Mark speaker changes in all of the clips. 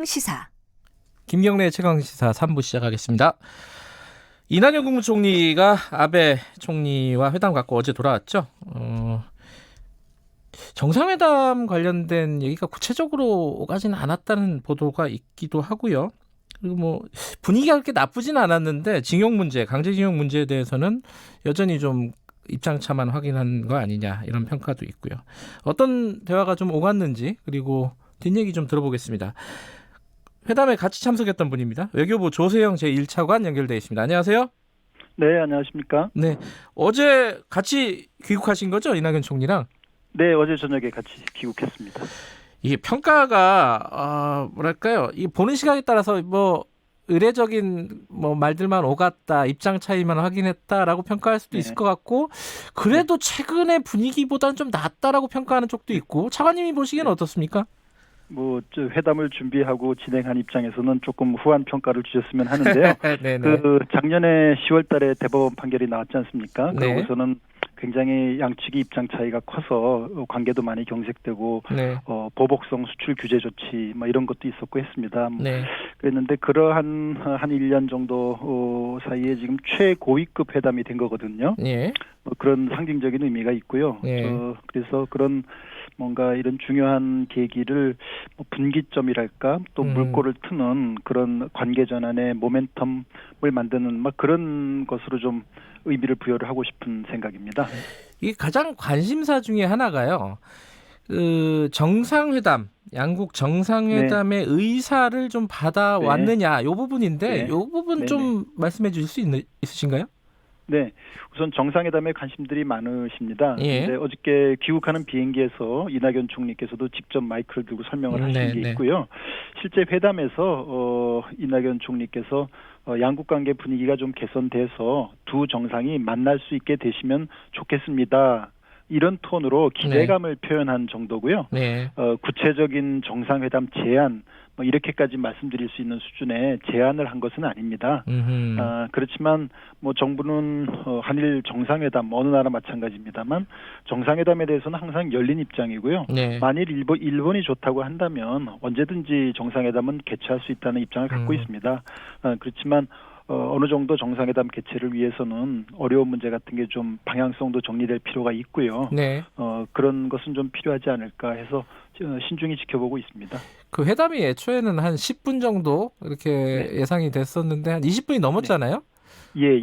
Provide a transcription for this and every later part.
Speaker 1: 시사
Speaker 2: 김경래의 최강시사 3부 시작하겠습니다. 이낙연 국무총리가 아베 총리와 회담 갖고 어제 돌아왔죠. 정상회담 관련된 얘기가 구체적으로 오가지는 않았다는 보도가 있기도 하고요. 그리고 뭐 분위기가 그렇게 나쁘지는 않았는데 징용 문제, 강제징용 문제에 대해서는 여전히 좀 입장차만 확인한 거 아니냐 이런 평가도 있고요. 어떤 대화가 좀 오갔는지 그리고 뒷얘기 좀 들어보겠습니다. 회담에 같이 참석했던 분입니다. 외교부 조세영 제1차관 연결돼 있습니다. 안녕하세요.
Speaker 3: 네, 안녕하십니까?
Speaker 2: 네, 어제 같이 귀국하신 거죠, 이낙연 총리랑?
Speaker 3: 네, 어제 저녁에 같이 귀국했습니다.
Speaker 2: 이게 평가가 뭐랄까요? 이 보는 시각에 따라서 뭐 의례적인 뭐 말들만 오갔다, 입장 차이만 확인했다라고 평가할 수도 있을 것 같고, 그래도 최근의 분위기보다는 좀 낫다라고 평가하는 쪽도 있고, 차관님이 보시기에는 어떻습니까?
Speaker 3: 저 회담을 준비하고 진행한 입장에서는 조금 후한 평가를 주셨으면 하는데요. 작년에 10월달에 대법원 판결이 나왔지 않습니까?
Speaker 2: 네.
Speaker 3: 그러고서는 굉장히 양측이 입장 차이가 커서 관계도 많이 경색되고 보복성 수출 규제 조치 뭐 이런 것도 있었고 했습니다.
Speaker 2: 네.
Speaker 3: 그랬는데 그러한 한 1년 정도 사이에 지금 최고위급 회담이 된 거거든요.
Speaker 2: 네.
Speaker 3: 그런 상징적인 의미가 있고요.
Speaker 2: 네.
Speaker 3: 그래서 그런 뭔가 이런 중요한 계기를 분기점이랄까 또 물꼬를 트는 그런 관계 전환의 모멘텀을 만드는 그런 것으로 좀 의미를 부여를 하고 싶은 생각입니다.
Speaker 2: 이게 가장 관심사 중에 하나가요. 정상회담, 양국 정상회담의 의사를 좀 받아왔느냐, 이 부분인데, 이 부분 좀 말씀해 주실 수 있으신가요?
Speaker 3: 네, 우선 정상회담에 관심들이 많으십니다.
Speaker 2: 예.
Speaker 3: 근데 어저께 귀국하는 비행기에서 이낙연 총리께서도 직접 마이크를 들고 설명을 하신 게 있고요. 실제 회담에서 이낙연 총리께서 양국 관계 분위기가 좀 개선돼서 두 정상이 만날 수 있게 되시면 좋겠습니다. 이런 톤으로 기대감을 표현한 정도고요.
Speaker 2: 네.
Speaker 3: 구체적인 정상회담 제안 이렇게까지 말씀드릴 수 있는 수준의 제안을 한 것은 아닙니다. 그렇지만 정부는 한일 정상회담 어느 나라 마찬가지입니다만 정상회담에 대해서는 항상 열린 입장이고요.
Speaker 2: 네.
Speaker 3: 만일 일본이 좋다고 한다면 언제든지 정상회담은 개최할 수 있다는 입장을 갖고 있습니다. 그렇지만 어느 정도 정상회담 개최를 위해서는 어려운 문제 같은 게 좀 방향성도 정리될 필요가 있고요.
Speaker 2: 네.
Speaker 3: 그런 것은 좀 필요하지 않을까 해서 신중히 지켜보고 있습니다.
Speaker 2: 그 회담이 애초에는 한 10분 정도 이렇게 예상이 됐었는데 한 20분이 넘었잖아요.
Speaker 3: 예.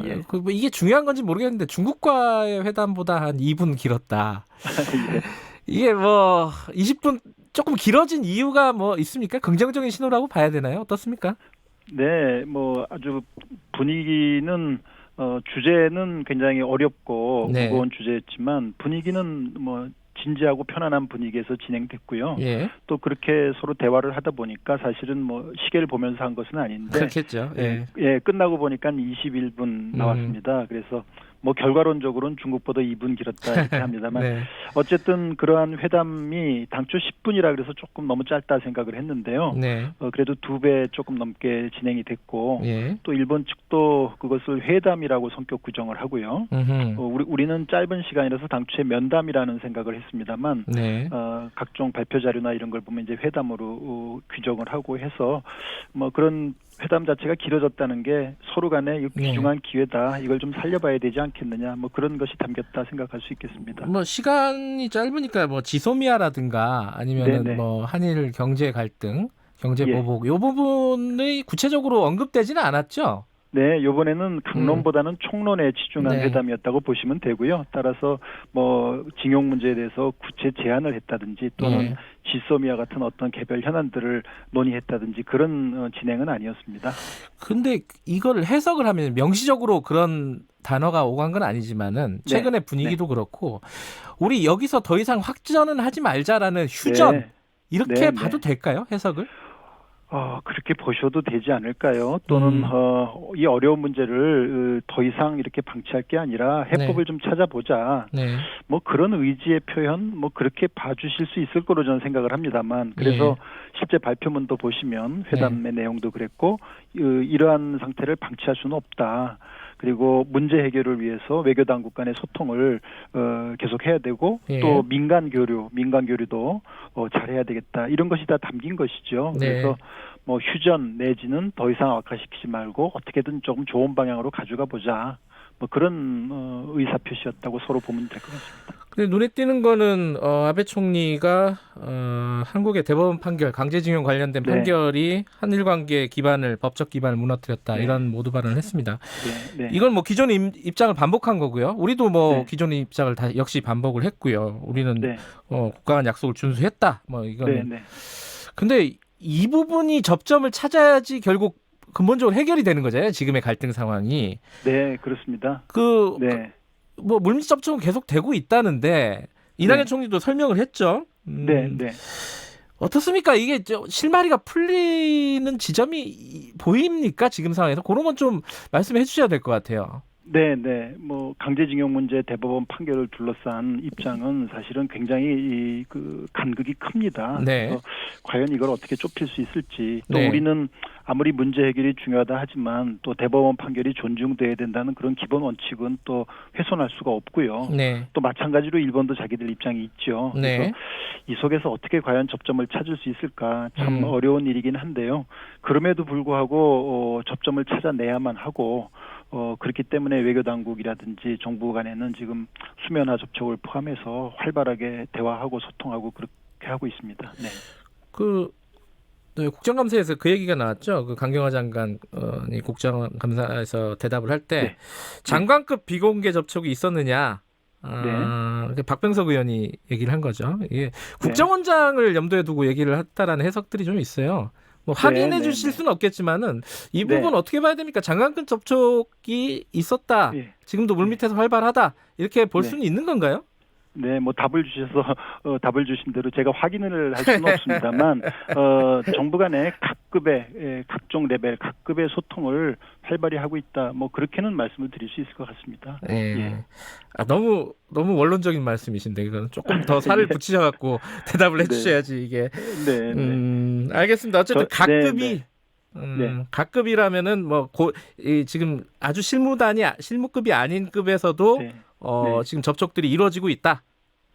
Speaker 2: 이게 중요한 건지 모르겠는데 중국과의 회담보다 한 2분 길었다.
Speaker 3: 예.
Speaker 2: 이게 20분 조금 길어진 이유가 있습니까? 긍정적인 신호라고 봐야 되나요? 어떻습니까?
Speaker 3: 네, 아주 분위기는 주제는 굉장히 어렵고 무거운 주제였지만 분위기는 진지하고 편안한 분위기에서 진행됐고요.
Speaker 2: 예.
Speaker 3: 또 그렇게 서로 대화를 하다 보니까 사실은 시계를 보면서 한 것은 아닌데
Speaker 2: 그렇겠죠.
Speaker 3: 끝나고 보니까 21분 나왔습니다. 그래서 결과론적으로는 중국보다 2분 길었다 이렇게 합니다만 어쨌든 그러한 회담이 당초 10분이라 그래서 조금 너무 짧다 생각을 했는데요. 그래도 2배 조금 넘게 진행이 됐고 또 일본 측도 그것을 회담이라고 성격 규정을 하고요. 우리는 짧은 시간이라서 당초에 면담이라는 생각을 했습니다만 각종 발표 자료나 이런 걸 보면 이제 회담으로 규정을 하고 해서 그런 회담 자체가 길어졌다는 게 서로 간에 귀중한 기회다. 이걸 좀 살려봐야 되지 않겠느냐. 그런 것이 담겼다 생각할 수 있겠습니다.
Speaker 2: 시간이 짧으니까 지소미아라든가 아니면 한일 경제 갈등, 경제 보복 이 부분이 구체적으로 언급되지는 않았죠.
Speaker 3: 네, 이번에는 강론보다는 총론에 치중한 회담이었다고 보시면 되고요. 따라서 징용 문제에 대해서 구체 제안을 했다든지 또는 지소미아 같은 어떤 개별 현안들을 논의했다든지 그런 진행은 아니었습니다.
Speaker 2: 근데 이걸 해석을 하면 명시적으로 그런 단어가 오간 건 아니지만은 최근의 분위기도 그렇고 우리 여기서 더 이상 확전은 하지 말자라는 휴전 이렇게 봐도 될까요? 해석을?
Speaker 3: 그렇게 보셔도 되지 않을까요? 또는 이 어려운 문제를 더 이상 이렇게 방치할 게 아니라 해법을 좀 찾아보자. 그런 의지의 표현 그렇게 봐주실 수 있을 거로 저는 생각을 합니다만 그래서 실제 발표문도 보시면 회담의 내용도 그랬고 이러한 상태를 방치할 수는 없다. 그리고 문제 해결을 위해서 외교당국 간의 소통을 계속해야 되고 또 민간 교류도 잘해야 되겠다. 이런 것이 다 담긴 것이죠. 그래서 뭐 휴전 내지는 더 이상 악화시키지 말고 어떻게든 조금 좋은 방향으로 가져가 보자. 뭐 그런 의사 표시였다고 서로 보면 될 것 같습니다.
Speaker 2: 근데 눈에 띄는 거는 아베 총리가 한국의 대법원 판결, 강제징용 관련된
Speaker 3: 네.
Speaker 2: 판결이 한일 관계 기반을 법적 기반을 무너뜨렸다
Speaker 3: 네.
Speaker 2: 이런 모두 발언을 했습니다.
Speaker 3: 네.
Speaker 2: 이건 뭐 기존의 입장을 반복한 거고요. 우리도 뭐
Speaker 3: 네.
Speaker 2: 기존의 입장을 다 역시 반복을 했고요. 우리는
Speaker 3: 네.
Speaker 2: 국가 간 약속을 준수했다. 뭐 이거는.
Speaker 3: 네.
Speaker 2: 근데 이 부분이 접점을 찾아야지 결국 근본적으로 해결이 되는 거잖아요. 지금의 갈등 상황이.
Speaker 3: 네, 그렇습니다.
Speaker 2: 그
Speaker 3: 네.
Speaker 2: 뭐 물밑 접촉은 계속 되고 있다는데 이낙연
Speaker 3: 네.
Speaker 2: 총리도 설명을 했죠.
Speaker 3: 네.
Speaker 2: 어떻습니까? 이게 실마리가 풀리는 지점이 보입니까? 지금 상황에서 그런 건 좀 말씀해 주셔야 될 것 같아요.
Speaker 3: 네. 뭐 강제징용 문제 대법원 판결을 둘러싼 입장은 사실은 굉장히 그 간극이 큽니다.
Speaker 2: 네.
Speaker 3: 그래서 과연 이걸 어떻게 좁힐 수 있을지 또
Speaker 2: 네.
Speaker 3: 우리는 아무리 문제 해결이 중요하다 하지만 또 대법원 판결이 존중돼야 된다는 그런 기본 원칙은 또 훼손할 수가 없고요.
Speaker 2: 네.
Speaker 3: 또 마찬가지로 일본도 자기들 입장이 있죠.
Speaker 2: 네.
Speaker 3: 그래서 이 속에서 어떻게 과연 접점을 찾을 수 있을까 참 어려운 일이긴 한데요. 그럼에도 불구하고 접점을 찾아내야만 하고 그렇기 때문에 외교 당국이라든지 정부 간에는 지금 수면화 접촉을 포함해서 활발하게 대화하고 소통하고 그렇게 하고 있습니다. 네.
Speaker 2: 네, 국정감사에서 그 얘기가 나왔죠. 그 강경화 장관이 국정감사에서 대답을 할 때
Speaker 3: 네.
Speaker 2: 장관급 비공개 접촉이 있었느냐.
Speaker 3: 네.
Speaker 2: 박병석 의원이 얘기를 한 거죠. 이게 국정원장을 염두에 두고 얘기를 했다라는 해석들이 좀 있어요. 뭐 확인해 주실 수는 없겠지만은 이 부분 어떻게 봐야 됩니까? 장관급 접촉이 있었다.
Speaker 3: 네.
Speaker 2: 지금도 물밑에서 활발하다. 이렇게 볼 수는 있는 건가요?
Speaker 3: 네, 뭐 답을 주셔서 답을 주신 대로 제가 확인을 할 수는 없습니다만 정부 간의 각급의 각종 레벨 각급의 소통을 활발히 하고 있다. 뭐 그렇게는 말씀을 드릴 수 있을 것 같습니다.
Speaker 2: 네.
Speaker 3: 예.
Speaker 2: 너무 원론적인 말씀이신데 이건 조금 더 살을 붙이셔갖고 대답을 해주셔야지 이게.
Speaker 3: 네.
Speaker 2: 알겠습니다. 어쨌든 각급이.
Speaker 3: 네.
Speaker 2: 각급이라면은 뭐 지금 아주 실무급이 아닌 급에서도 지금 접촉들이 이루어지고 있다.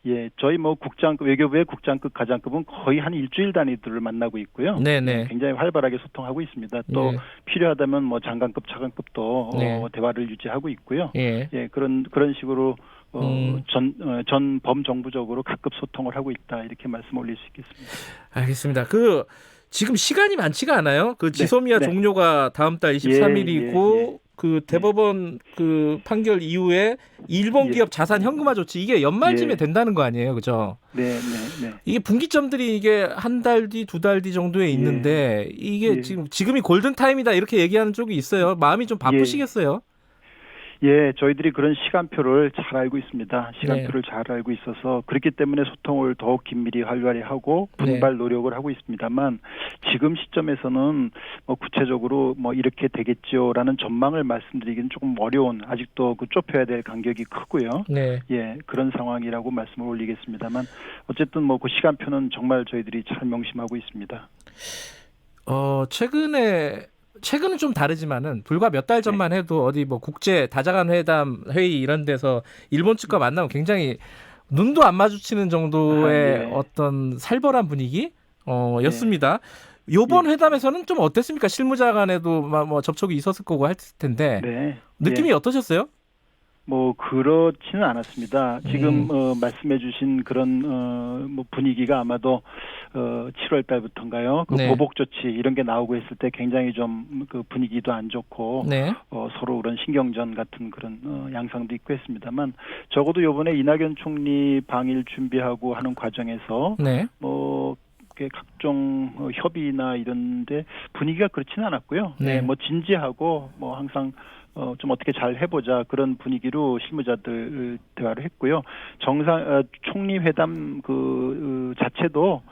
Speaker 3: 예, 저희 뭐 국장급 외교부의 국장급 가장급은 거의 한 일주일 단위들을 만나고 있고요.
Speaker 2: 네네.
Speaker 3: 굉장히 활발하게 소통하고 있습니다. 또 필요하다면 뭐 장관급, 차관급도 대화를 유지하고 있고요. 예, 그런 식으로 전 범정부적으로 각급 소통을 하고 있다 이렇게 말씀 올릴 수 있겠습니다.
Speaker 2: 알겠습니다. 지금 시간이 많지가 않아요. 지소미아 종료가 다음 달 23일이고 그 대법원 그 판결 이후에 일본 기업 자산 현금화 조치 이게 연말쯤에 된다는 거 아니에요, 그죠?
Speaker 3: 네.
Speaker 2: 이게 분기점들이 이게 한 달 뒤, 두 달 뒤 정도에 있는데 이게 지금이 골든 타임이다 이렇게 얘기하는 쪽이 있어요. 마음이 좀 바쁘시겠어요? 예,
Speaker 3: 저희들이 그런 시간표를 잘 알고 있습니다. 시간표를 잘 알고 있어서 그렇기 때문에 소통을 더욱 긴밀히 활발히 하고 분발 노력을 하고 있습니다만 지금 시점에서는 뭐 구체적으로 뭐 이렇게 되겠죠라는 전망을 말씀드리기는 조금 어려운 아직도 좁혀야 될 간격이 크고요. 예, 그런 상황이라고 말씀을 올리겠습니다만 어쨌든 뭐 그 시간표는 정말 저희들이 잘 명심하고 있습니다.
Speaker 2: 최근은 좀 다르지만은 불과 몇 달 전만 해도 어디 뭐 국제 다자간 회담 회의 이런 데서 일본 측과 만나면 굉장히 눈도 안 마주치는 정도의 어떤 살벌한 분위기 였습니다. 이번 회담에서는 좀 어땠습니까? 실무자 간에도 뭐 접촉이 있었을 거고 할 텐데 느낌이 어떠셨어요?
Speaker 3: 뭐 그렇지는 않았습니다. 지금 말씀해주신 그런 뭐 분위기가 아마도 7월 달부터인가요? 보복 조치 이런 게 나오고 했을 때 굉장히 좀 그 분위기도 안 좋고 서로 그런 신경전 같은 그런 양상도 있고 했습니다만 적어도 이번에 이낙연 총리 방일 준비하고 하는 과정에서 뭐 각종 협의나 이런데 분위기가 그렇지는 않았고요. 뭐 진지하고 뭐 항상 좀 어떻게 잘 해보자 그런 분위기로 실무자들 대화를 했고요. 총리 회담 자체도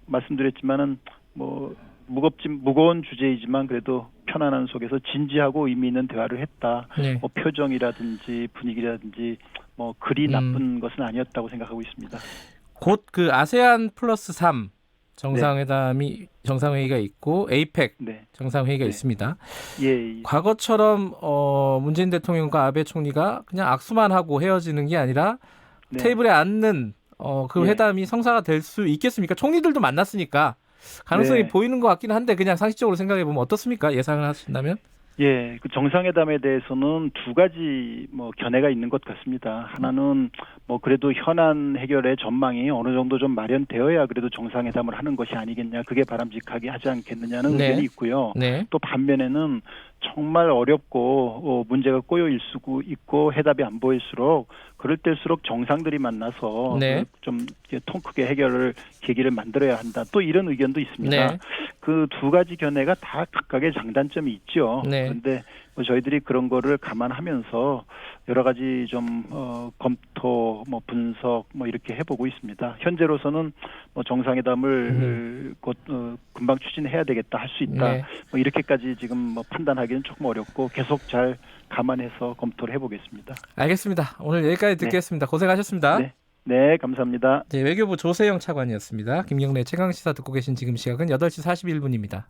Speaker 3: 말씀드렸지만은 뭐 무거운 주제이지만 그래도 편안한 속에서 진지하고 의미 있는 대화를 했다. 뭐 표정이라든지 분위기라든지 뭐 그리 나쁜 것은 아니었다고 생각하고 있습니다.
Speaker 2: 곧 아세안 플러스 3 정상회의가 있고 에이펙 정상회의가 있습니다. 과거처럼 문재인 대통령과 아베 총리가 그냥 악수만 하고 헤어지는 게 아니라 테이블에 앉는 그 회담이 성사가 될 수 있겠습니까? 총리들도 만났으니까 가능성이
Speaker 3: 네.
Speaker 2: 보이는 것 같긴 한데 그냥 상식적으로 생각해 보면 어떻습니까? 예상을 하신다면?
Speaker 3: 예, 그 정상회담에 대해서는 두 가지 뭐 견해가 있는 것 같습니다. 하나는 뭐 그래도 현안 해결의 전망이 어느 정도 좀 마련되어야 그래도 정상회담을 하는 것이 아니겠냐, 그게 바람직하게 하지 않겠느냐는
Speaker 2: 네.
Speaker 3: 의견이 있고요.
Speaker 2: 네.
Speaker 3: 또 반면에는 정말 어렵고 문제가 꼬여 있고 해답이 안 보일수록 그럴 때일수록 정상들이 만나서
Speaker 2: 네.
Speaker 3: 좀 통 크게 해결을 계기를 만들어야 한다. 또 이런 의견도 있습니다.
Speaker 2: 네.
Speaker 3: 그 두 가지 견해가 다 각각의 장단점이 있죠.
Speaker 2: 네.
Speaker 3: 그런데 뭐 저희들이 그런 거를 감안하면서 여러 가지 좀 검토, 뭐 분석, 뭐 이렇게 해보고 있습니다. 현재로서는 뭐 정상회담을 곧 금방 추진해야 되겠다, 할 수 있다.
Speaker 2: 네.
Speaker 3: 뭐 이렇게까지 지금 뭐 판단하기는 조금 어렵고 계속 잘 감안해서 검토를 해보겠습니다.
Speaker 2: 알겠습니다. 오늘 여기까지 듣겠습니다. 고생하셨습니다.
Speaker 3: 네, 네, 감사합니다.
Speaker 2: 네, 외교부 조세영 차관이었습니다. 김경래 최강시사 듣고 계신 지금 시각은 8시 41분입니다.